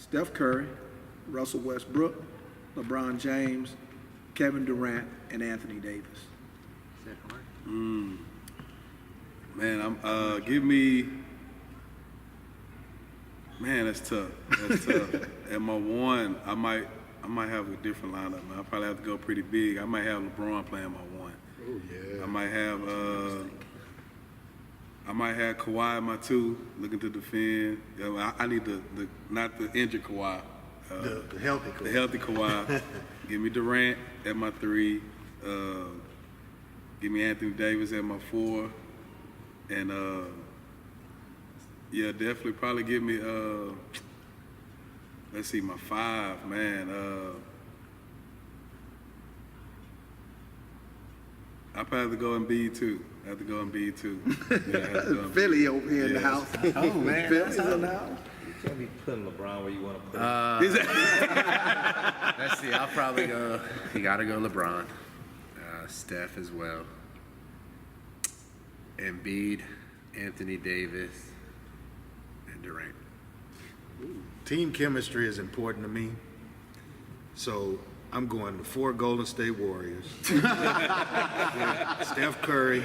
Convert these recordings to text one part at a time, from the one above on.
Steph Curry, Russell Westbrook, LeBron James, Kevin Durant, and Anthony Davis. Is that hard? Man, give me. Man, that's tough. That's tough. At my one, I might have a different lineup. Man. I probably have to go pretty big. I might have LeBron playing my one. Oh yeah. I might have Kawhi at my two, looking to defend. I need the not the injured Kawhi. The healthy Kawhi. The healthy Kawhi. Give me Durant at my three. Give me Anthony Davis at my four. And yeah, definitely probably give me let's see, my five, man. I probably have to go Embiid too. I have to go Embiid too. Yeah, Philly over here in the house. Oh, man. Philly's in the house. You can't be putting LeBron where you want to put him. Let's see. I'll probably go. You gotta go LeBron, Steph as well, Embiid, Anthony Davis, and Durant. Team chemistry is important to me. So I'm going to 4 Golden State Warriors. Steph Curry,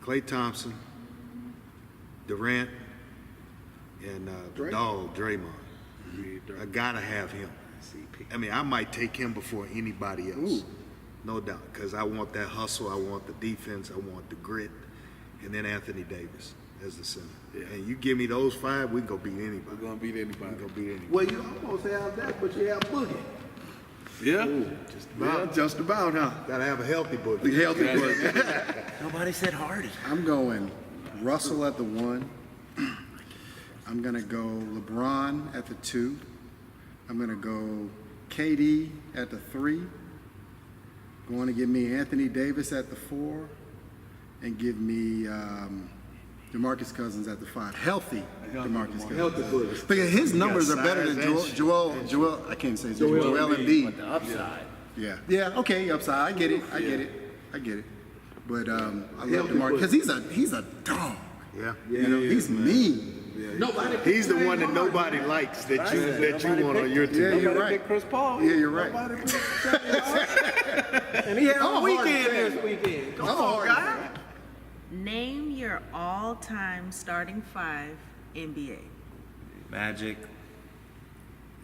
Klay Thompson, Durant, and the dog, Draymond. I gotta have him. I mean, I might take him before anybody else. No doubt, because I want that hustle, I want the defense, I want the grit, and then Anthony Davis as the center. Yeah. And you give me those 5, we can go beat anybody. We're gonna beat anybody. We can go beat anybody. Well, you almost have that, but you have Boogie. Yeah. Just about. Yeah, just about, huh? Gotta have a healthy boogie. The healthy Boogie. Nobody said Harden. I'm going Russell at the 1. I'm going to go LeBron at the 2. I'm going to go KD at the 3. Going to give me Anthony Davis at the 4. And give me DeMarcus Cousins at the 5. Healthy DeMarcus Cousins. Healthy Boogie. Because his numbers are better than size and Joel, I can't say his name. Joel But Embiid. the upside. Yeah. Yeah, okay, upside. I get it. But I love DeMarcus because he's a dog. Yeah. You know, he's mean. Nobody. He's the one that nobody likes that you want on your team. Yeah, you're Nobody right. picked Chris Paul. Yeah, you're right. Nobody picked Charlie Hart. And he had I'm a a weekend Harden fan. this weekend. Come I'm a on, Harden guy. fan. Name your all-time starting 5 NBA. Magic,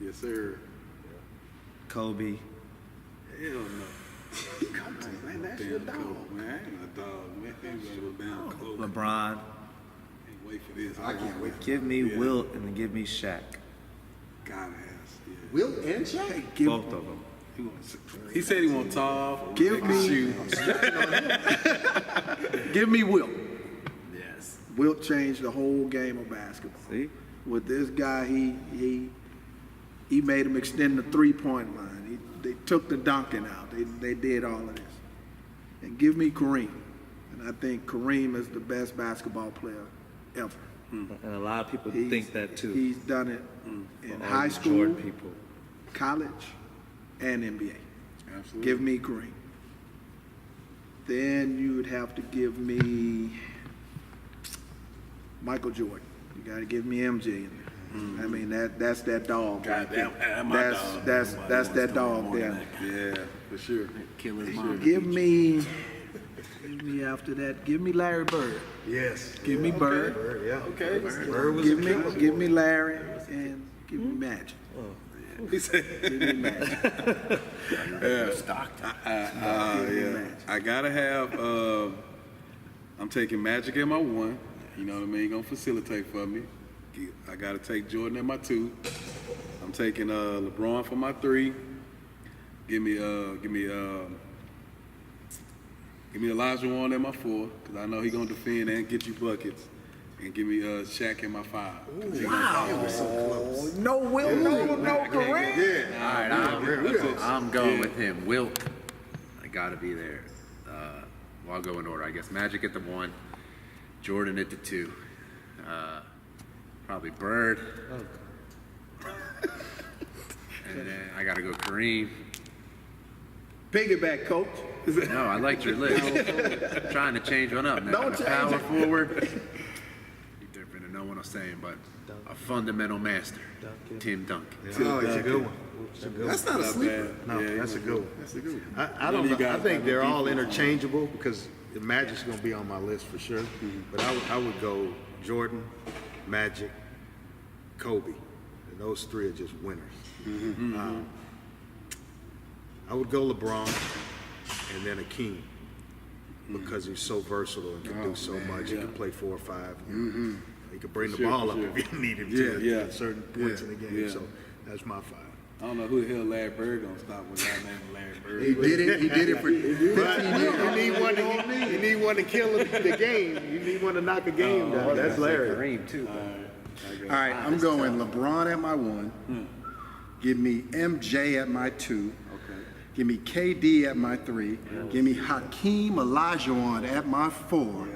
Yes, sir. Kobe, Hell no. Come on, man. That's your dog. Man, I ain't a dog, man. Ain't down close. LeBron. Can't wait for this. I can't wait. Give me Wilt and then give me Shaq. God has. Yeah. Wilt and Shaq. Both of them. He said he want tall. Give me- shoot. Give me Wilt. Yes. Wilt changed the whole game of basketball. See? With this guy, he made him extend the 3-point line. They took the dunking out. They did all of this. And give me Kareem. And I think Kareem is the best basketball player ever. And a lot of people He's- think that too. He's done it in All high these school, Jordan people. college, and NBA. Absolutely. Give me Kareem. Then you would have to give me Michael Jordan. You got to give me MJ in there. I mean that's that dog. right Goddamn, there. my That's dog. that's that dog there. Yeah, for sure. Killer's mom. Give me after that. Give me Larry Bird. Yes. Give me Bird. Bird, yeah. Okay. Bird was Give me Larry and give me Magic. He said, Give me Magic. yeah. I gotta have. I'm taking Magic at my 1. You know what I mean? Gonna facilitate for me. I gotta take Jordan at my 2. I'm taking LeBron for my 3. Give me Elijah Warren at my 4, because I know he gonna defend and get you buckets. And give me Shaq at my 5. No Will, no Kareem. All right, I'm going with him. Wilt, I gotta be there. Well, I'll go in order, I guess. Magic at the 1, Jordan at the 2, probably Bird, and then I gotta go Kareem. Piggyback, coach. No, I liked your list. Trying to change one up, man. Don't The change power it. forward. Be different than no one I saying, but a fundamental master, Tim Duncan. Oh, it's a good one. It's a good That's one. not a sleeper. No, Yeah, that's a good one. That's a good one. I don't know. I think they're all interchangeable because the Magic's going to be on my list for sure. But I would go Jordan, Magic, Kobe. And those three are just winners. I would go LeBron and then Akeem because he's so versatile and can do so much. He can play 4 or 5. He can bring the ball up if you need him to at certain points in the game. So that's my 5. I don't know who the hell Larry Bird gonna stop with that name Larry Bird. He did it. He did it for 15 years. You need one to kill the game. You need one to knock a game down. That's Larry. Kareem too. All right, I'm going LeBron at my 1. Give me MJ at my 2. Give me KD at my 3. Give me Hakeem Olajuwon at my 4.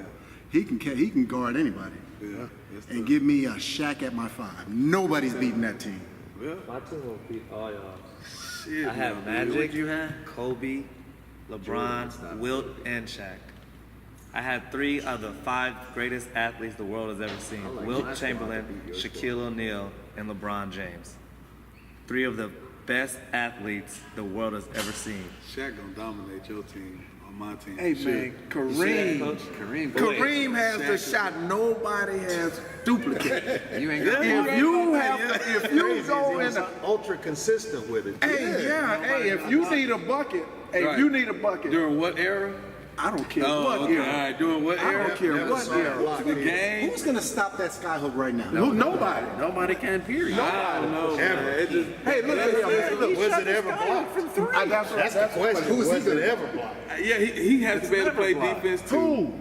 He can guard anybody. Yeah. And give me Shaq at my 5. Nobody's beating that team. My team will beat all y'all. Shit, I have man. Magic, Kobe, LeBron, Wilt, and Shaq. I had 3 of the 5 greatest athletes the world has ever seen. Wilt Chamberlain, Shaquille O'Neal, and LeBron James. 3 of the best athletes the world has ever seen. Shaq gonna dominate your team on my team. Hey, Shit. man, Kareem has the shot nobody has duplicated. You ain't got If you go in He's the ultra consistent with it. Hey, if you need a bucket, if you need a bucket, During what era? I don't care Oh, what okay. All era. right. During what I era? don't care what era. The game. Who's going to stop that skyhook right now? Nobody. Nobody can, period. I don't know. man. It just, Hey, look at him. Man. Look, Was it ever blocked? That's That's the question. Who's he Was it gonna- ever blocked? yeah, he has to be able to play defense too. Who?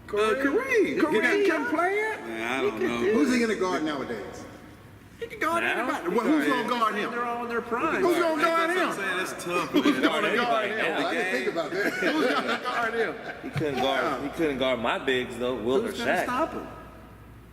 Kareem. Kareem can play it. Man, I don't know. Who's he going to guard nowadays? He can guard Now? anybody. Well, who's gonna guard him? They're all in their prime. Who's gonna guard That's what I'm him? saying. That's tough. Who's man. gonna guard him? I didn't think about that. Who's gonna guard him? He couldn't guard my bigs though, Wilt or Who's gonna Shaq. stop him?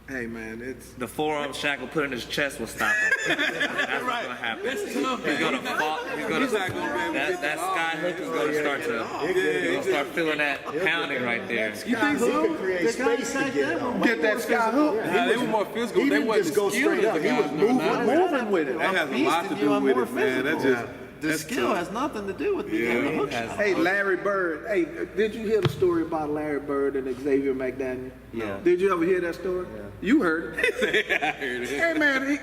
Hey, man, it's The forearm Shaq will put in his chest will stop him. That's what's gonna happen. That's tough, He's man. gonna fall. He's gonna. He's not gonna be able to That get the ball. sky hook is gonna start to. He's gonna start feeling that pounding right there. You think so? He could create space to get it on. get that sky hook. Nah, they were more physical. He They didn't wasn't just go skilled straight as up. the He guys was know now. Moving with it. That has a lot to do with it, man. That's just The skill has nothing to do with the Yeah. hook shot. Hey, Larry Bird. Hey, did you hear the story about Larry Bird and Xavier McDaniel? Yeah. Did you ever hear that story? Yeah. You heard it. I heard it. Hey, man,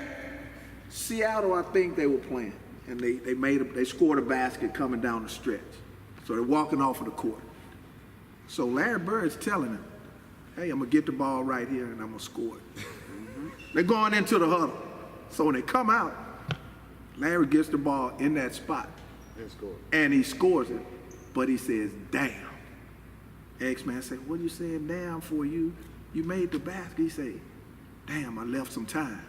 Seattle, I think they were playing, and they scored a basket coming down the stretch. So they're walking off of the court. So Larry Bird's telling them, hey, I'm gonna get the ball right here and I'm gonna score it. They're going into the huddle. So when they come out, Larry gets the ball in that spot and he scores it, but he says, damn. X-Man said, what are you saying damn for? You made the basket. He said, damn, I left some time.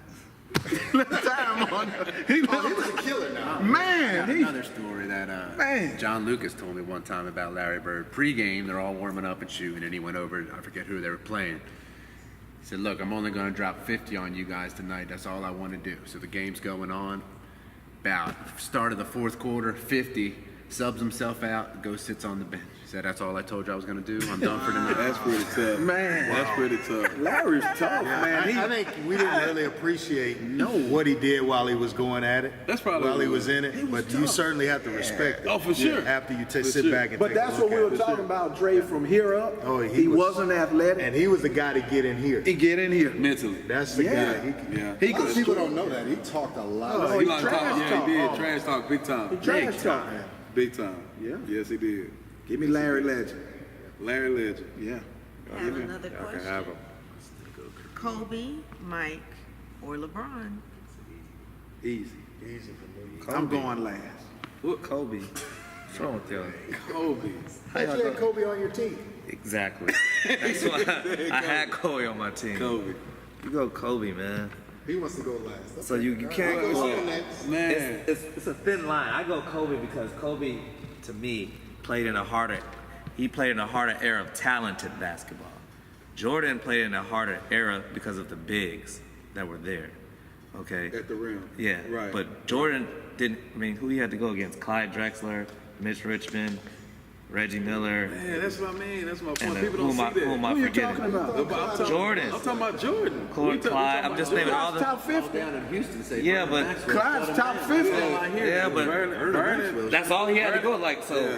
Left time on he was a killer now. Man, Got another story that Man. John Lucas told me one time about Larry Bird. Pre-game, they're all warming up and shooting, and he went over, I forget who they were playing. He said, look, I'm only going to drop 50 on you guys tonight. That's all I want to do. So the game's going on. About start of the fourth quarter, 50, subs himself out, goes sits on the bench. He said, that's all I told you I was going to do. I'm done for tonight. That's pretty tough. Man. That's pretty tough. Larry's tough, man. I think we didn't really appreciate what he did while he was going at it. That's probably while he what it was in it. But you certainly have to respect it. Oh, for sure. After you For sit sure. back and But take that's a what look we at were it. talking about, Dre, from here up. Oh, he wasn't athletic. And he was the guy to get in here. He get in here. Mentally. That's the Yeah. guy. Yeah. He A lot could of people don't know that. He talked a lot. He trash like talk. Yeah, talk. he did. Trash talk big time. trash talk. Big time. Yeah. Yes, he did. Give me Larry Legend. Larry Legend. Yeah. I have another question. have him. Kobe, Mike, or LeBron? Easy. Easy for me. I'm going last. Kobe. What's wrong with y'all? Kobe. How you had Kobe on your team? Exactly. That's why I had Kobe on my team. Kobe. You go Kobe, man. He wants to go last. So you can't I'll go. go next. Man. It's a thin line. I go Kobe because Kobe, to me, played in a harder era of talented basketball. Jordan played in a harder era because of the bigs that were there. Okay. At the rim. Yeah. Right. But Jordan didn't. I mean, who he had to go against? Clyde Drexler, Mitch Richmond, Reggie Miller, Man, that's what I mean. That's my and point. then People who don't am I, see that. who am I Who you forgetting? talking about? Jordan. I'm talking about Jordan. Clyde. I'm just naming all the. Top 50. Down in Houston, say Yeah, Vernon but- Maxwell. Clyde's top 50. Yeah, but Vernon, that's all he had to go. Like so, Yeah.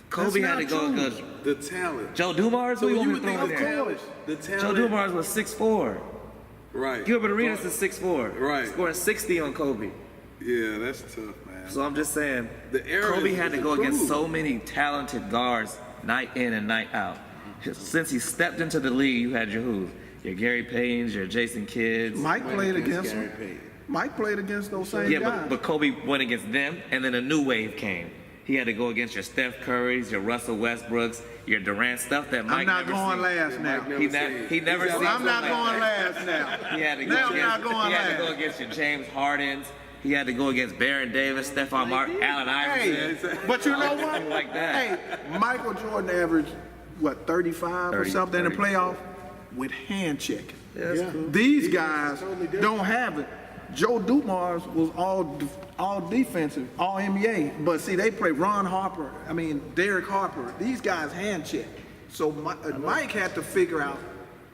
Kobe had to That's go not because the talent. Joe Dumars. So Who when you you want would me to think throw in of there? talent, the Joe talent. Dumars was 6'4". Right. Gilbert Arenas is 6'4". Right. Scoring 60 on Kobe. Yeah, that's tough, man. So I'm just saying, The era Kobe is- had to is go against improved. so many talented guards night in and night out. Since he stepped into the league, you had your who? Your Gary Paynes, your Jason Kidds. Mike played against Gary him. Payton. Mike played against those same Yeah, guys. but Kobe went against them, and then a new wave came. He had to go against your Steph Currys, your Russell Westbrooks, your Durant, stuff that Mike I'm not never going seen. last now. He never seen. I'm not something going like that. last now. He had to go Now I'm against. not going He had to go last. against your James Hardens. He had to go against Baron Davis, Stephon Martin, Allen Iverson. Hey, but you know what? Like that. Hey, Michael Jordan averaged, what, 35 or 30, something in the 30. playoff with hand checking. Yeah, that's cool. These guys don't have it. Joe Dumars was all defensive, all NBA. But see, they play Derek Harper. These guys hand check. So Mike had to figure out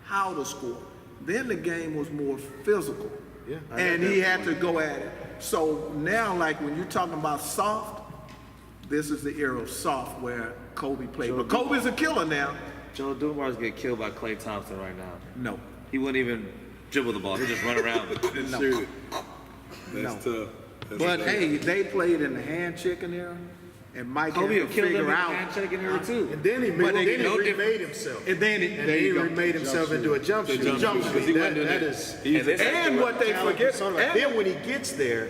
how to score. Then the game was more physical. Yeah. And he had to go at it. So now, like when you're talking about soft, this is the era of soft where Kobe played. But Kobe's a killer now. Joe Dumars get killed by Klay Thompson right now. No. He wouldn't even dribble the ball. He'd just run around. Shoot. That's tough. That's But tough. hey, they played in the hand checking era, and Mike Kobe had would to kill them in figure the out. hand checking era too. And then he But they get no remade himself. And then And then he remade himself into a jump shooter. jump shooter. He wasn't doing That that. is. He was And what they forget, Then when he gets there,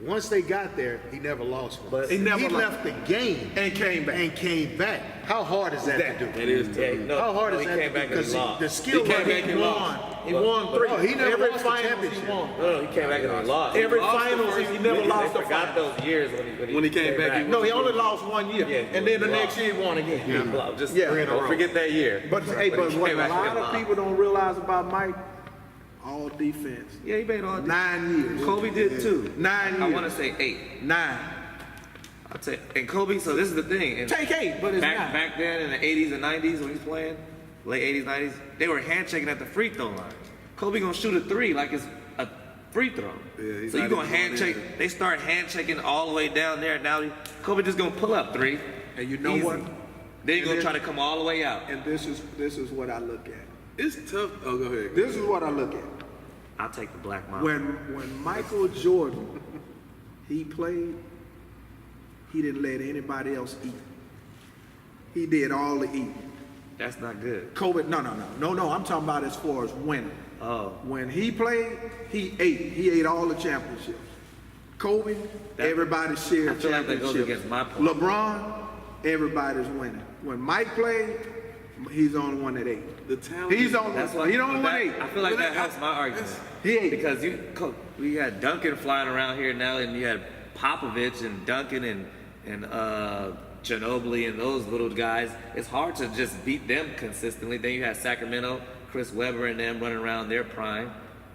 once they got there, he never lost one. He never lost. left the game And came back. How hard is that to do? That is tough. Yeah, no, How hard no, is he that came to back do? and he Because lost. the skill He came level, back and lost. He won 3. No, he never Every lost the finals championship. he won. No, he came back and he lost. Every lost the finals first- he never They lost the forgot finals. those years When he came back, he No, he only lost 1 year. Yeah, And then the he next lost. year he won again. Just Yeah. don't forget that year. But hey, but he what a came back lot and of lost. people don't realize about Mike, all defense. Yeah, he made all. 9 years. Kobe did too. 9 years. I want to say 8. 9. I'd say, and Kobe. So this is the thing. And Take 8, but it's not. back then in the 80s and 90s when he's playing, late 80s, 90s, they were handshaking at the free throw line. Kobe gonna shoot a 3 like it's a free throw. Yeah, he's so you not gonna even going handshake? in. They start handshaking all the way down there. Now Kobe just gonna pull up 3. And you know Easy. what? Then you're gonna And try to come all the way out. And this is what I look at. It's tough. Oh, go ahead. This is what I look at. I'll take the black mamba. When Michael Jordan he played, he didn't let anybody else eat. He did all the eating. That's not good. Kobe, no. I'm talking about as far as winning. Oh. When he played, he ate. He ate all the championships. Kobe, That- everybody shared I feel like that championships. goes against my point. LeBron, everybody's winning. When Mike played, he's the only one that ate. The talent. He's the only That's one. why He the only one that ate. I feel like that helps my argument. He ate. Because we had Duncan flying around here now, and you had Popovich and Duncan and Ginobili and those little guys. It's hard to just beat them consistently. Then you had Sacramento, Chris Webber and them running around their prime.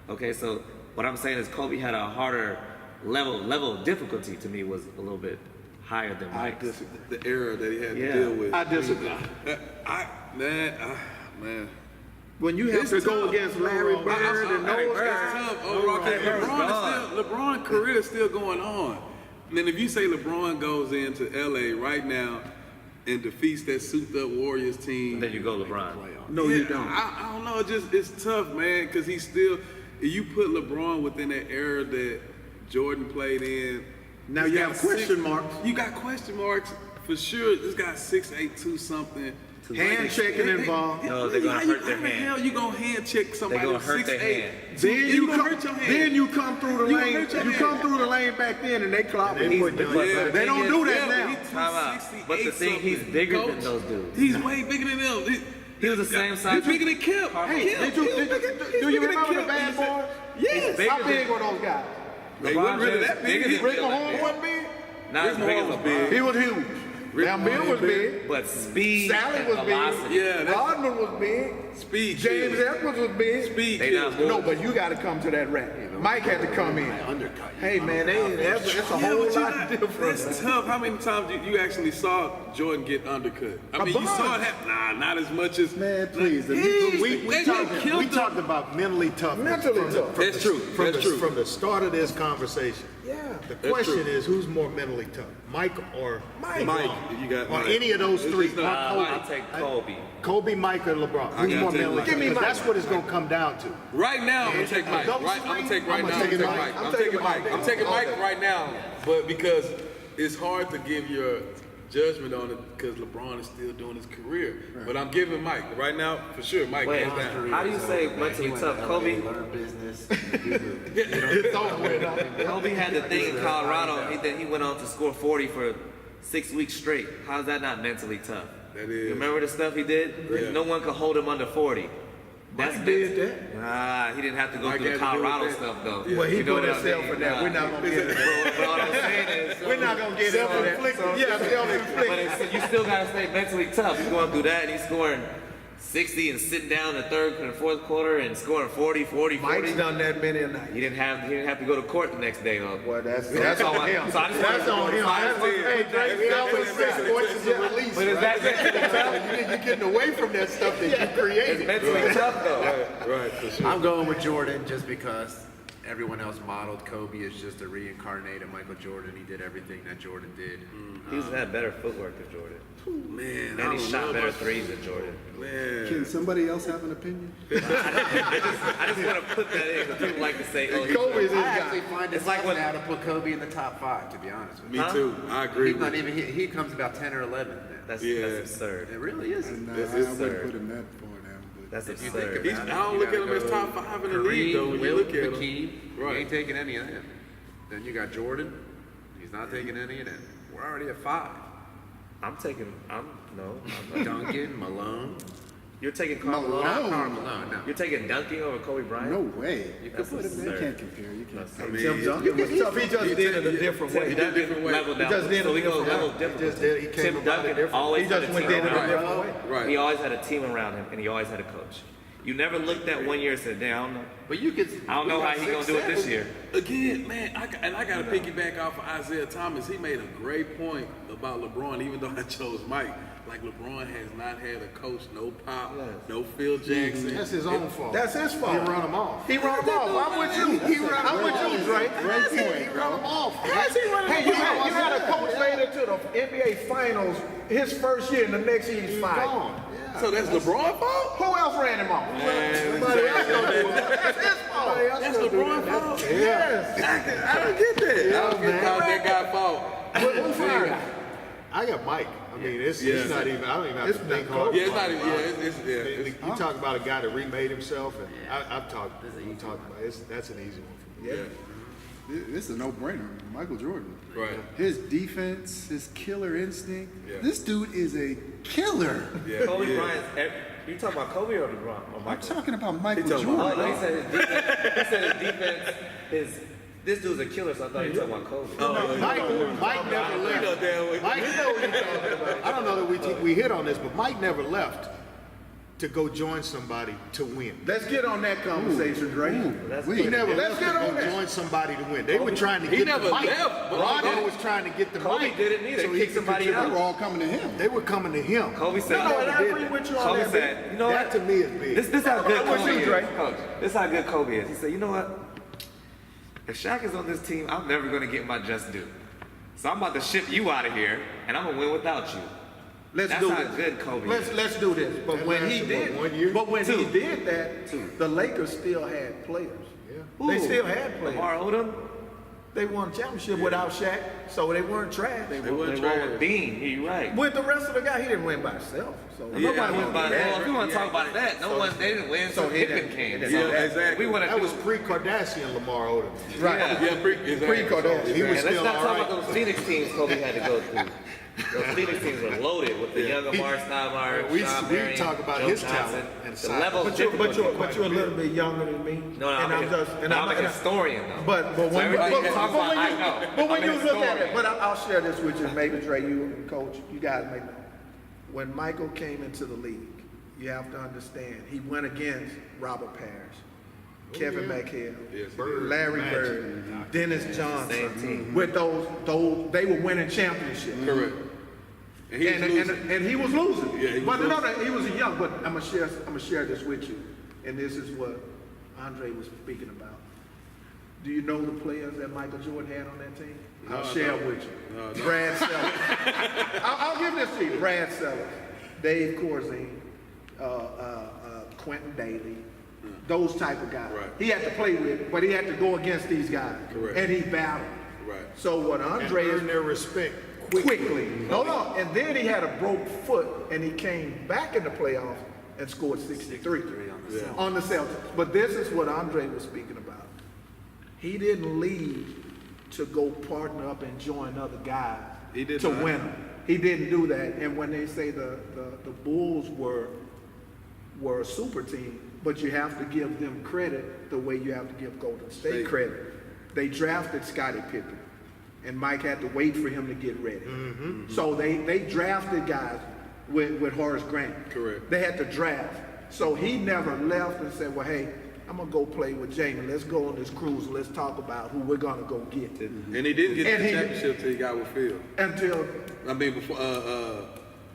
Okay, so what I'm saying is Kobe had a harder level of difficulty. To me was a little bit higher than I Mike's. disagree. The era that he had Yeah. to deal with. I disagree. Man. When you have It's to go tough. against Larry Bird and Larry those Bird. guys, Tough. LeBron's career is still going on. And then if you say LeBron goes into LA right now and defeats that souped up Warriors team, Then you go LeBron. no, yeah, you don't. I don't know. It's tough, man, because he's still. You put LeBron within that era that Jordan played in. Now he's you got have question marks. You got question marks for sure. This guy's 6'8", something. Hand checking involved. No, they're gonna hurt their How the hand. hell you gonna hand check somebody gonna that's hurt their 6'8"? hand. Then you gonna come, hurt your hand. then you come through the You gonna lane. hurt your You hand. come through the lane back then, and they clop it. He's- But but- Yeah, but they don't do that Yeah, but now. he's Time out. 268 But the thing, he's something, bigger than coach. those dudes. He's way bigger than them. He was the same size. He's bigger than Kip. Hey, Kip. do you He's bigger remember than the Bad Kip. Boys? Yes. bigger How than- big were those guys? They wasn't really that big. Bigger than Rick Bill Mahone Laimbeer. wasn't big. Not as big as was LeBron. big. He was huge. Now Bill was big. But speed Sally and was velocity. big. Yeah, that's- Rodman was big. Speed. James kid. Edwards was big. Speed. They kid. not moving. No, but you got to come to that rap. Mike had to come in. Hey man, it's a whole lot of difference. It's tough. How many times you actually saw Jordan get undercut? I mean, you saw it happen. Nah, not as much as. Man, please. We talked about mentally tough. Mentally tough. That's true. That's true. From the start of this conversation. Yeah. The question is, who's more mentally tough, Mike or Mike. Mike, you got or Mike. any of those three? It's not- I'll take Kobe. Kobe, Mike, or LeBron? Who's gotta more take mentally Mike. tough? Give me 'Cause Mike. that's what it's gonna come down to. Right now, I'm gonna take Mike. Those Right, I'm gonna take three, right I'm now. gonna I'm take taking Mike. Mike. I'm taking Mike. I'm taking Mike right now, but because it's hard to give your judgment on it because LeBron is still doing his career. But I'm giving Mike right now for sure. Mike, Wait, hands down. how do you say mentally tough? Kobe? It's over with. Kobe had the thing in Colorado. Then he went on to score 40 for 6 weeks straight. How's that not mentally tough? That You is. remember the stuff he did? Yeah. No one could hold him under 40. That's Mike did that. Nah, he didn't have to go Mike through the had to do Colorado that. stuff though. Yeah. Well, he You know put what I himself mean? in that. We're not gonna get it. But what I'm saying is, We're not gonna get into that. Yeah, but self-inflicted. you still gotta stay mentally tough. He's going through that, and he's scoring 60 and sitting down in the third and fourth quarter and scoring 40. Mike's done that many a night. He didn't have to go to court the next day though. Well, that's all on him. So I just That's on him. Hey, Hey, we always say sports is a release. But is right? that mentally tough? You're getting away from that stuff that you It's created. mentally tough though. Right, for sure. I'm going with Jordan just because everyone else modeled Kobe as just a reincarnated Michael Jordan. He did everything that Jordan did. He's had better footwork than Jordan. Man, And I he don't shot know better about- threes than Jordan. Man. Can somebody else have an opinion? I just want to put that in because people like to say, oh, he's Kobe's his I guy. actually find It's it like like when- now to put Kobe in the top 5, to be honest with you. Me too. I agree. He's not with even, he comes about 10 or 11 now. That's Yeah. absurd. It really is. Nah, That's I wouldn't absurd. put him that far down. But That's If you absurd. think He's, about I it, don't you look at gotta him as go top 5 in the league, though, when you Wilt, look at him. Hakeem, Right. he ain't taking any of them. Then you got Jordan, he's not taking any of them. We're already at 5. I'm not. Duncan, Malone. You're taking Karl Malone. Malone. Karl Malone, no. You're taking Dunking over Kobe Bryant? no way. You could That's put him You there. absurd. can't compare. You can't. I mean, Tim Duncan was tough. He just did it a different way. He did a different way. Level down. just did so it we go a different level way. different. He just did- he came Tim about it Duncan different. always He had just a went team did it a around him. different way. Right. He always had a team around him, and he always had a coach. You never looked at one year and said, "Damn, I don't know. But you could. I don't know how he's gonna do it this year." Again, man, I got to piggyback off of Isaiah Thomas. He made a great point about LeBron, even though I chose Mike. Like, LeBron has not had a coach, no Pop, no Phil Jackson. That's his own fault. That's his fault. He run him off. He run him off. I'm with you. I'm with you, Dre. He run him off. How's he running? Hey, you had a coach later to the NBA Finals his first year, and the next year he's fired. Gone. So that's LeBron's fault? Who else ran him off? Somebody else gonna do it. That's his fault. That's LeBron's fault? Yes. I don't get that. I don't get how that guy fault. Who fired him? I got Mike. I mean, it's not even. I don't even have It's to think not hard. Yeah, it's not even, it's You talk about a guy that remade himself, and I've talked. We talked about it. That's an easy one for me. yeah. This is a no-brainer. Michael Jordan. Right. His defense, his killer instinct. Yeah. This dude is a killer. Yeah. Kobe yeah. Bryant's. You talking about Kobe or LeBron? Or I'm Michael? talking about Michael talking Jordan. about Oh, he said his defense. He said his defense is. This dude's a killer, so I thought you were talking about Kobe. Mike never You know left. damn well. Mike, you know what you're talking about. I don't know that we hit on this, but Mike never left to go join somebody to win. Let's get on that conversation, Dre. He never Let's left get to on go that. join somebody to win. They were trying to He get never the Mike. left, but Rondo was trying to get the Kobe Mike. didn't either. so He he kicked could somebody They contribute. were all coming to him. They were coming to him. Kobe said. No, and I did agree that. with you on Kobe that. said, "You know That what? to me is big. This how good I'm with Kobe you, is, Dre. Coach. This how good Kobe is. He said, you know what? If Shaq is on this team, I'm never gonna get my just due. So I'm about to ship you out of here, and I'm gonna win without you. Let's That's do how this. good Kobe is. Let's do this. But That when he lasted, did, what, 1 year? but when he Two. did that, the Lakers still had players. They Ooh, still had players. Lamar Odom. They won a championship without Shaq, so they weren't trash. They They weren't won trash. with Bean. You're right. With the rest of the guy, he didn't win by himself. So Nobody went by that. Well, if you want to talk about that, no one they didn't win. So so it Pippen didn't- came. it So Yeah, exactly. we want to That do. was pre-Kardashian Lamar Odom. Right. Yeah. Yeah, Pre-Kardashian. He was And let's still not all talk right. about those Phoenix teams Kobe had to go through. Those Phoenix teams were loaded with the young Amar Stoudemire, We Sean we Marion, talk about Joe his Johnson. talent and The size. level of But you're difficulty. a little bit younger than me. No, and I'm I'm a historian though. But So when, everybody but, can talk about I know. but when I'm you a look at historian. it, but I'll share this with you, maybe Dre, you and Coach, you guys may know. When Michael came into the league, you have to understand he went against Robert Parrish. Kevin yeah. McHale, Yes, Larry Magic. Bird, Dennis Johnson. Same team. With those, they were winning championships. Correct. And he was losing. And he was losing. Yeah, he was but no, losing. he was young. But I'm gonna share this with you, and this is what Andre was speaking about. Do you know the players that Michael Jordan had on that team? No, I'll I share don't. with you. No, I don't. Brad Sellers. I'll give this to you. Brad Sellers, Dave Corzine, Quentin Daly, those type of guys. Right. He had to play with, but he had to go against these guys. Correct. And he battled. Right. So what And Andre is earn their respect quickly. Hold on. And then he had a broke foot and he came back in the playoffs and scored 63 on the Celtics. But this is what Andre was speaking about. He didn't leave to go partner up and join other guys He did to not. win them. He didn't do that. And when they say the Bulls were a super team, but you have to give them credit the way you have to give Golden State credit. They drafted Scottie Pippen, and Mike had to wait for him to get ready. So they drafted guys with Horace Grant. Correct. They had to draft. So he never left and said, well, hey, I'm going to go play with Jamie. Let's go on this cruise. Let's talk about who we're going to go get. And he didn't get And that he- championship till he got with Phil. Until, I mean, before,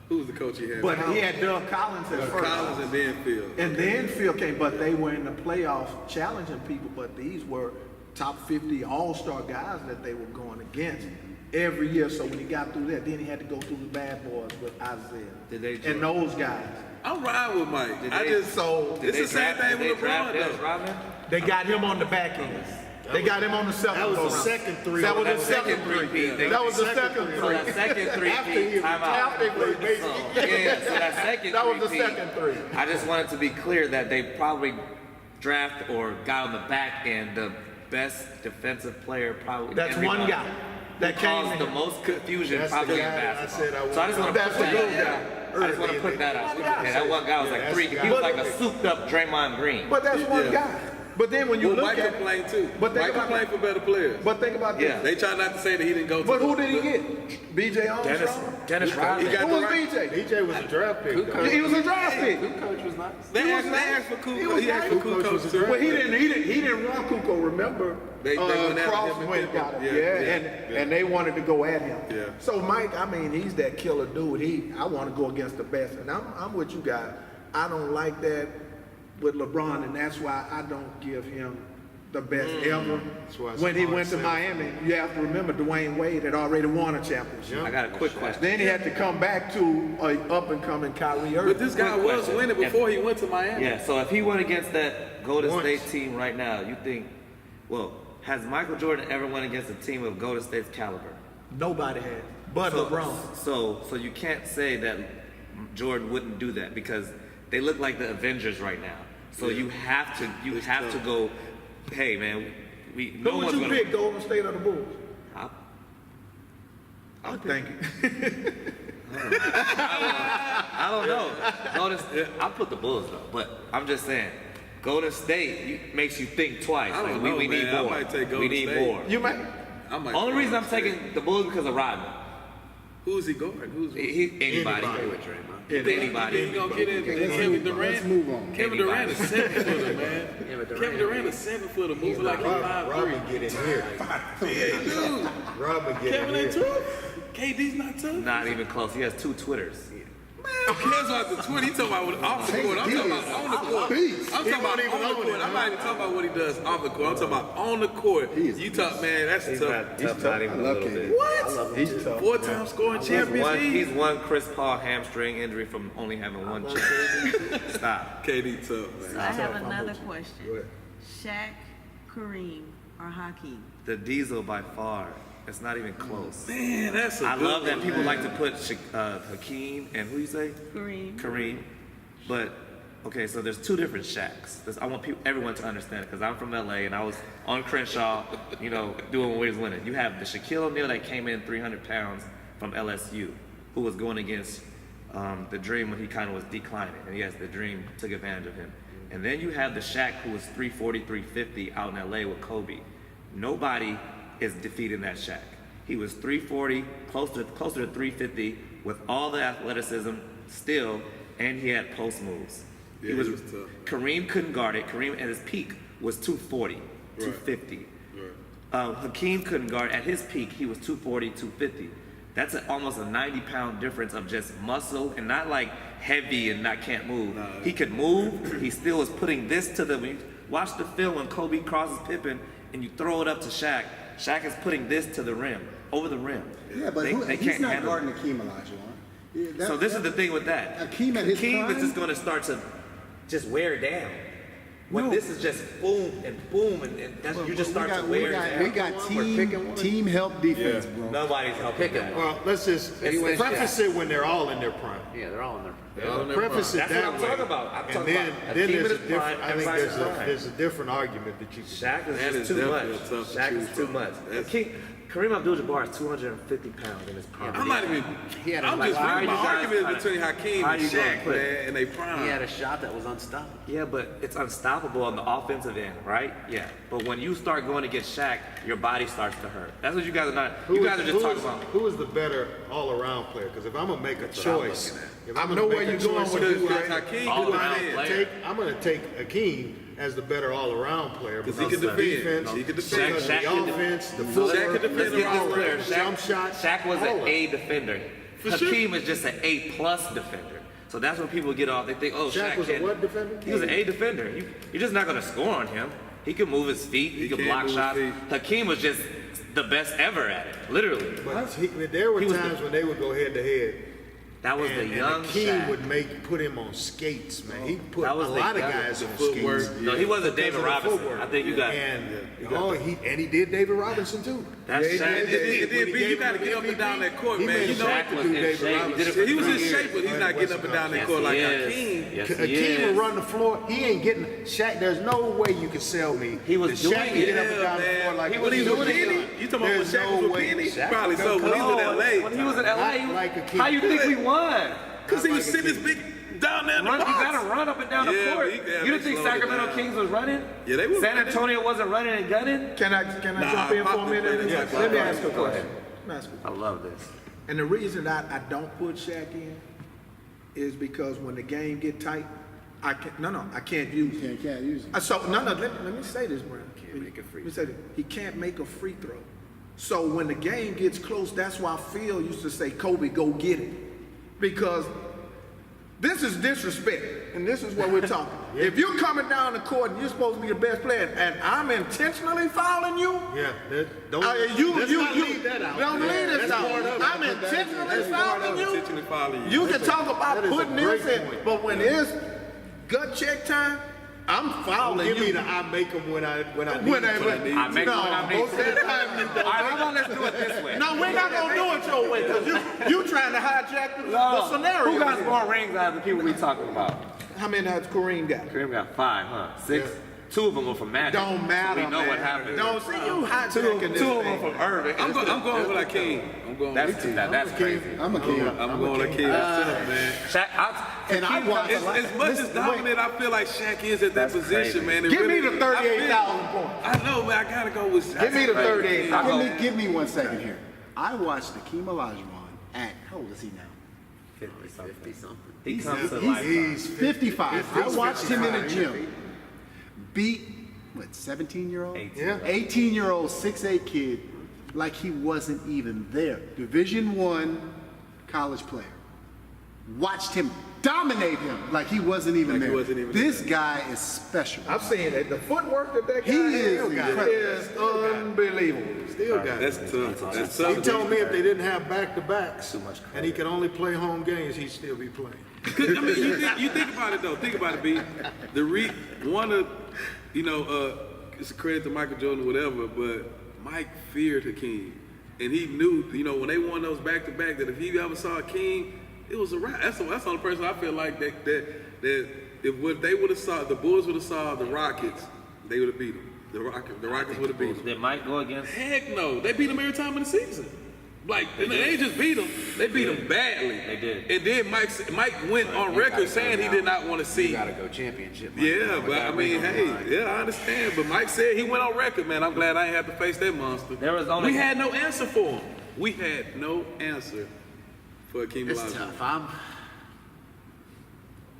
who was the coach he had? but he had Doug Collins at first. Collins and then Phil. And then Phil came, but they were in the playoffs challenging people, but these were top 50 all-star guys that they were going against every year. So when he got through that, then he had to go through the bad boys with Isaiah and those guys. I'm riding with Mike. Did I they- just So it's the same thing with LeBron Dennis though. Rodman? they got him on the back end. They got him on the second That was go the round. second three. That was the That second second three. three-peat. That was the second So that three. second three After he feet, time out. After he played baseball. Yeah, so that second That was the three-peat, second three. I just wanted to be clear that they probably draft or got on the back end the best defensive player probably. That's everybody, one guy that who came caused in. the most confusion That's probably the in guy that I basketball. said I So I just want to That's put the that good out. guy. I just want to put that out. One guy. Yeah, that one guy was like that's three. the He was guy. like a souped up Draymond Green. But that's one Yeah. guy. But then when you Well, look Mike at can play too. But think Mike can about play it. for better players. But think about Yeah. this. They try not to say that he didn't go to. But who did he get? B.J. Armstrong? Dennis He Rodman. got Who the was right. B.J.? DJ was a draft pick. though. He was a draft pick. Coach was nice. They was asked nice. for Kukoc. He was He asked for nice. Kukoc was a too. Well, he didn't want Kukoc. Remember, They went after Cross him and went and got Pippen. him. Yeah, And they wanted to go at him. Yeah. So Mike, I mean, he's that killer dude. I want to go against the best, and I'm with you guys. I don't like that with LeBron, and that's why I don't give him the best ever. That's why When he Smart went to said- Miami, you have to remember Dwayne Wade had already won a championship. I got a quick question. Then he had to come back to a up and coming Kyrie Irving. But this guy Quick was question. winning before he went to Miami. Yeah, so if he went against that Golden Once. State team right now, you think, well, has Michael Jordan ever went against a team of Golden State's caliber? Nobody had, but LeBron. So you can't say that Jordan wouldn't do that because they look like the Avengers right now. So you have to go, hey man, no Who would one's you gonna. pick, Golden State or the Bulls? I'll Thank you. I don't know. I'll put the Bulls though, but I'm just saying, Golden State makes you think twice. I don't Like, know, we need man. I more. might take We Golden need State. more. You might. I might Only go reason I'm Golden State. taking the Bulls because of Rodman. Who's he guarding? Who's Anybody. Anybody. He gonna get in Kevin Durant? Let's move on. Kevin Durant is 7-footer, man. Kevin Durant is 7-footer, moving like he's 5'3". Robin get in here. Yeah, dude. Robin get Kevin in ain't here. tough. KD's not tough. Not even close. He has 2 Twitters. Who cares about the Twitter? He talking about off the court. I'm talking about on the court. I'm talking about He on the wasn't court. even I'm not even talking about what he does off the court. I'm talking about on the court. You talk, man, that's He's tough. not tough, not even a little bit. What? He's tough. 4-time scoring He's Champions he's League. one Chris Paul hamstring injury from only having one chip. Stop. KD tough, So man. I have another question. Shaq, Kareem, or Hakeem? The Diesel by far. It's not even close. Man, that's a I good love that one, people man. like to put Hakeem and who you say? Kareem. Kareem. But okay, so there's 2 different Shaqs. I want everyone to understand it because I'm from LA and I was on Crenshaw, doing what we was winning. You have the Shaquille O'Neal that came in 300 pounds from LSU, who was going against the Dream when he kind of was declining. And yes, the Dream took advantage of him. And then you have the Shaq who was 340, 350 out in LA with Kobe. Nobody is defeating that Shaq. He was 340, closer to 350 with all the athleticism still, and he had post moves. Yeah, he was tough. Kareem couldn't guard it. Kareem at his peak was 240, 250. Hakeem couldn't guard. At his peak, he was 240, 250. That's almost a 90-pound difference of just muscle and not like heavy and not can't move. He could move. He still was putting this to the. When you watch the film when Kobe crosses Pippen and you throw it up to Shaq. Shaq is putting this to the rim, over the rim. Yeah, but they he's can't not handle guarding it. Hakeem Olajuwon. So this is the thing with that. Hakeem at his Hakeem prime? is just going to start to just wear it down. When No. this is just boom and boom and that's, you just start to wear it down. We got team help defense, bro. Nobody's helping that. Well, let's just It's- preface it when they're all in their prime. Yeah, they're all in there. Preface it That's that what I'm way. talking about. I'm talking And then about there's Hakeem a in his different. prime, I think everybody's prime. there's a different argument that you can. Shaq is That just is too much. definitely a tough to Shaq choose is too from. much. That's- Kareem Abdul-Jabbar is 250 pounds in his prime. I'm not even. He had I'm a- just why are really. My you guys argument kinda- is between Hakeem how and you gonna Shaq, put- man, and they prime. He had a shot that was unstoppable. Yeah, but it's unstoppable on the offensive end, right? Yeah. But when you start going against Shaq, your body starts to hurt. That's what you guys are not. You guys are just talking about. Who is the better all-around player? Because if I'm gonna make a choice, if I'm I know gonna where make a you're going choice with of this, who Because I- Hakeem All could around defend. player. I'm gonna take Hakeem as the better all-around player Because because he of can the defend. defense, He can because defend. of Shaq the can offense, the Shaq footwork, can defend Let's get this all clear. around. jump shots. Shaq was all an of A it. defender. For Hakeem is just an A plus defender. So that's when people get off. They think, oh, Shaq Shaq was a can. what defender? He was an A defender. You're just not going to score on him. He can move his feet. He can can block move his shots. feet. Hakeem was just the best ever at it, literally. But there were He was times when they would go head to head. That was And the young Hakeem Shaq. would put him on skates, man. He put a That was the lot of young- guys on footwork. skates. No, he wasn't Because David of the Robinson. footwork. I think you got And he did David Robinson too. that's Yeah, Shaq. And then B, you got to get up and down that court, He man. made You a know, Shaq was in shape. He did it for he was in 3 years. shape, but he's not getting up and down that Yes, court like he is. Hakeem. Yes, he Hakeem is. will run the floor. He ain't getting Shaq. There's no way you can sell me. He was that Shaq doing can it. get up and down the floor man. like He was doing with Penny. it. You talking about when There's Shaq was no with way. Penny? Shaq Probably was so. When he was in When he LA. was in Not LA, like Hakeem. how you think we won? Because he was sitting this big down there in the You box. gotta run up and down the Yeah, court. but he- yeah, You didn't they think slowed it Sacramento down. Kings was running? Yeah, they were San running. Antonio wasn't running and gunning? Can I jump in for a minute? Yeah, Let me go ask you a Go question. ahead. Let me ask you a I love this. question. And the reason I don't put Shaq in is because when the game get tight, I can't use him. Can't use it. Let me say this, Brown. Let me say this. He can't make a free throw. So when the game gets close, that's why Phil used to say, Kobe, go get it. Because this is disrespect, and this is what we're talking. If you're coming down the court and you're supposed to be the best player, and I'm intentionally fouling you, Yeah, don't let's not leave that out. Don't leave this out. I'm intentionally fouling you. Intentionally fouling you. You can talk about that is a putting this great in, point. but when it's gut check time, I'm fouling give you. me the I make them when I need When them. I make no, when I need most of the time you All don't. right, how about let's do it this way? No, we're not gonna do it your way, because you trying to hijack the scenario. Who got more rings out of the people we talking about? How many has Kareem got? Kareem got 5, huh? 6? 2 of them were from Magic. Don't matter, We know man. what happened. Don't see you Two hijacking this of them thing. from Irving. I'm going with Hakeem. I'm going with Hakeem. That's crazy. I'm a king. I'm going with Hakeem. That's tough, man. Shaq, And I watched As much as dominant I feel like Shaq is at that That's position, crazy. man. it Give me really- the I feel- 38,000 points. I know, man. I gotta go with Shaq. Give me the 38,000. Give me 1 second here. I watched Hakeem Olajuwon at, how old is he now? 50 something. he comes to He's- life. He's 55. I watched him in the gym beat, 17-year-old? 18. Yeah. 18-year-old, 6'8" kid like he wasn't even there. Division I college player. Watched him dominate him like he wasn't even Like he there. wasn't even This there. guy is special. I've seen it. The footwork that guy He is has incredible. is unbelievable. still got That's it. tough. That's He tough. told me if they didn't have back-to-backs Too much and he could only play home games, he'd still be playing. 'Cause, I mean, you think about it though. Think about it, B. One of, it's a credit to Michael Jordan or whatever, but Mike feared Hakeem, and he knew, when they won those back-to-back, that if he ever saw Hakeem, it was a wrap. That's the only person I feel like that if what they would have saw, the Bulls would have saw the Rockets, they would have beat them. The Rockets would have beat them. Did Mike go against? Heck no, they beat them every time in the season. Like, and they ain't just beat them, they beat them badly. They did. And then Mike went on record saying he did not want to see. You gotta go championship. Yeah, but I mean, hey, I understand. But Mike said he went on record, man. I'm glad I ain't have to face that monster. There was only- We had no answer for him. We had no answer for Hakeem It's Olajuwon. tough.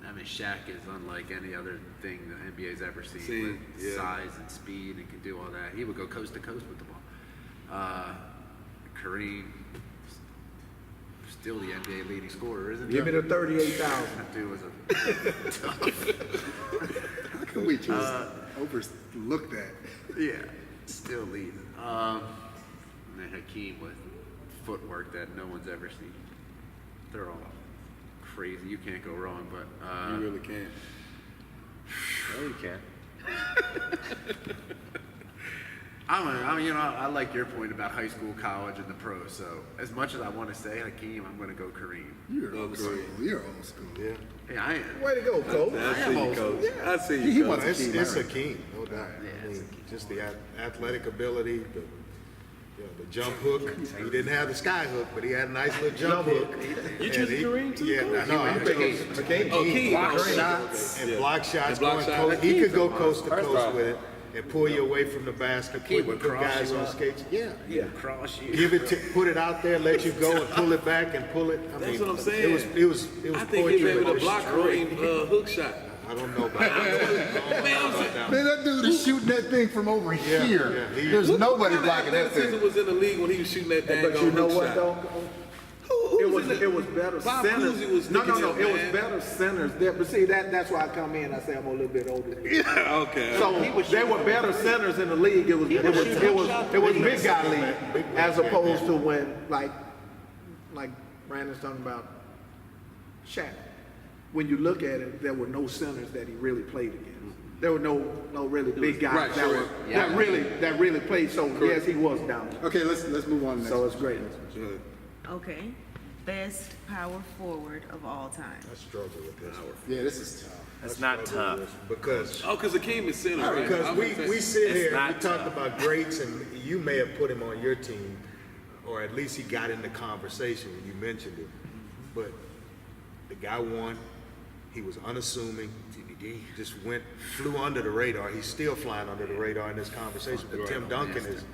I mean, Shaq is unlike any other thing the NBA's ever seen. Seen, With yeah. size and speed and can do all that. He would go coast to coast with the ball. Kareem, still the NBA leading scorer, isn't he? Give me the 38,000. That dude was a How can we just overlook that? yeah, still leading. And then Hakeem with footwork that no one's ever seen. They're all crazy. You can't go wrong. But You really can't. No, you can't. I like your point about high school, college, and the pros. So as much as I want to say Hakeem, I'm going to go Kareem. You're old school. You're old school. Yeah. Yeah, I am. Way to go, Coach. I see you, coach. I see He you, coach. wants to keep It's a Larry. king, no doubt. Yeah, I it's a mean, just the athletic ability, the jump hook. He didn't have the sky hook, but he had a nice little jump hook. You And choose he- Kareem too, Yeah, coach? no, I chose King. block Kareem. shots and Yeah. block shots. And block Going shots. coast. He King could go from coast to First coast off. with it and pull you away from the basket. King Put would good cross guys you on up. skates. Yeah. Yeah. Cross you. Give it to, put it out there, let you go and pull it back and pull it. I That's mean, what I'm saying. It was I think poetry. he's able to but block Kareem hook shot. I don't know about that. Man, that dude is shooting that thing from over here. yeah, he- There's nobody What kind blocking of that athleticism thing. was in the league when he was shooting that dang But you know hook what shot? though? Who It was in was better Bob centers. Cousy was No, sticking it up, was man. better centers there. But see, that's why I come in. I say I'm a little bit older. Yeah, okay. So they were better centers in the league. It was big guy league as opposed to when like Brandon's talking about Shaq. When you look at it, there were no centers that he really played against. There were no really big guys Right, sure. that really played. So yes, he was down there. Okay, let's move on to the So next it's great. Good. Okay. Best power forward of all time. I struggle with this. one. Yeah, this is tough. It's not tough. Because Oh, because Hakeem is center, right? Because I we would say- sit here, not we talked tough. about greats, and you may have put him on your team, or at least he got in the conversation when you mentioned it. But the guy won. He was unassuming. Just flew under the radar. He's still flying under the radar in this conversation. But Tim Duncan is,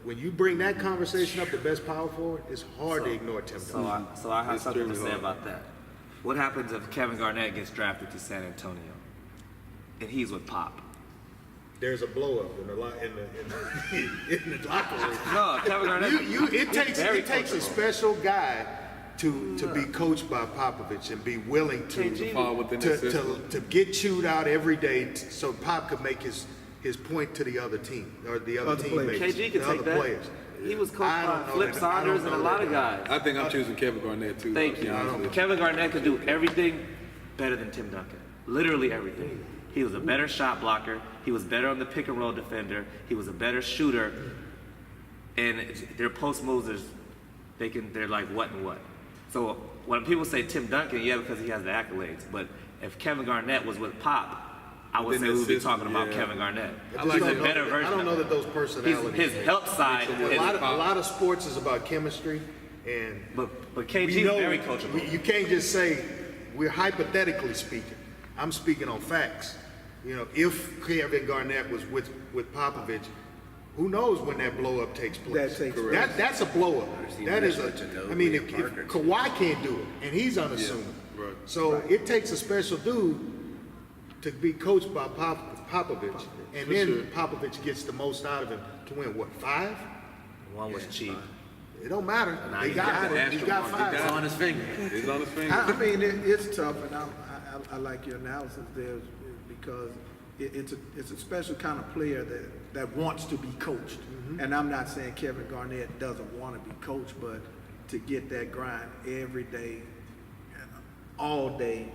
when you bring that conversation up, the best power forward, it's hard to ignore Tim Duncan. So I have something to Extremely say hard. about that. What happens if Kevin Garnett gets drafted to San Antonio, and he's with Pop? There's a blow up in the locker room. No, Kevin Garnett. It takes very a coachable. special guy to be coached by Popovich and be willing KG. Fall within the system. to get chewed out every day so Pop could make his point to the other team or the other Other teammates, KG could the take other that. players. He was coached I don't by know Flip that- I don't Saunders and a know lot that of guy. guys. I think I'm choosing Kevin Garnett too. Thank to be you. honest with Kevin Garnett could do everything better than Tim Duncan. Literally everything. He was a better shot blocker. He was better on the pick and roll defender. He was a better shooter. And their post moves they're like what and what. So when people say Tim Duncan, yeah, because he has the accolades. But if Kevin Garnett was with Pop, I would Within say we would be the system, talking about yeah. Kevin Garnett. I He's just a don't know better that- version. I don't know of that those him. personalities. His help side A is, lot of sports is about chemistry, and but KG we know very coachable. you can't just say we're hypothetically speaking. I'm speaking on facts. If Kevin Garnett was with Popovich, who knows when that blow up takes place? That takes place. That's a blow up. seen That is Mitch Ginobili I mean, and if Parker. Kawhi can't do it, and he's unassuming, right. so it takes a special dude to be coached by Popovich, and For then sure. Popovich gets the most out of him to win what 5? One was cheap. It don't matter. They he got got it. it. He got He 5. It's on his finger. He's on his finger. I mean, it's tough, and I like your analysis there because it's a special kind of player that wants to be coached. And I'm not saying Kevin Garnett doesn't want to be coached, but to get that grind every day, all day,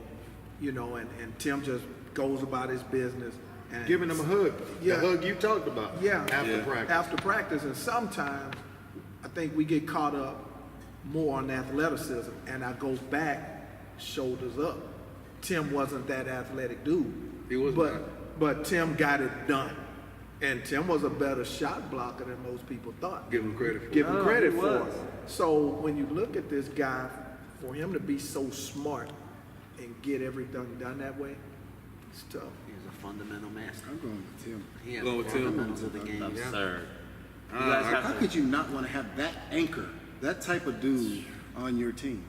and Tim just goes about his business. And Giving them a hug. Yeah. The hug you talked about. Yeah. After Yeah. practice. After practice, and sometimes I think we get caught up more on athleticism, and I go back shoulders up. Tim wasn't that athletic dude. He was not. But Tim got it done, and Tim was a better shot blocker than most people thought. Give him credit for Give him No, credit he for was. it. So when you look at this guy, for him to be so smart and get everything done that way, it's tough. He's a fundamental master. I'm going with Tim. He has Going with the Tim. fundamentals of the game. Absurd. You Uh, guys I- have How to- could you not want to have that anchor, that type of dude on your team?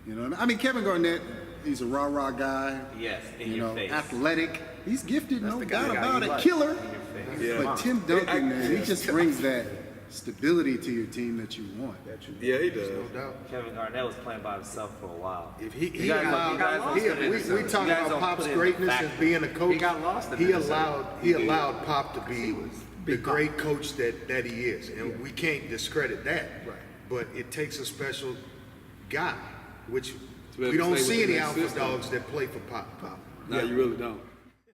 You know what I mean? Kevin Garnett He's a rah-rah guy. Yes, in You your know, face. athletic. He's gifted, no the kind of doubt guy about you it. like. Killer. Yeah. But Tim Duncan, man, he just brings that stability to your team that you want. Yeah, he does. No doubt. Kevin Garnett was playing by himself for a while. If he You guys- allowed, you guys don't put it in we the- talking you guys about don't Pop's put it in the greatness factor. as being a coach. He got lost in He Minnesota. allowed Pop to be the great coach that he is, and we can't discredit that. Right. But it takes a special guy, which be able we to don't stay see within any that alpha system. dogs that play for Pop. No, you really don't.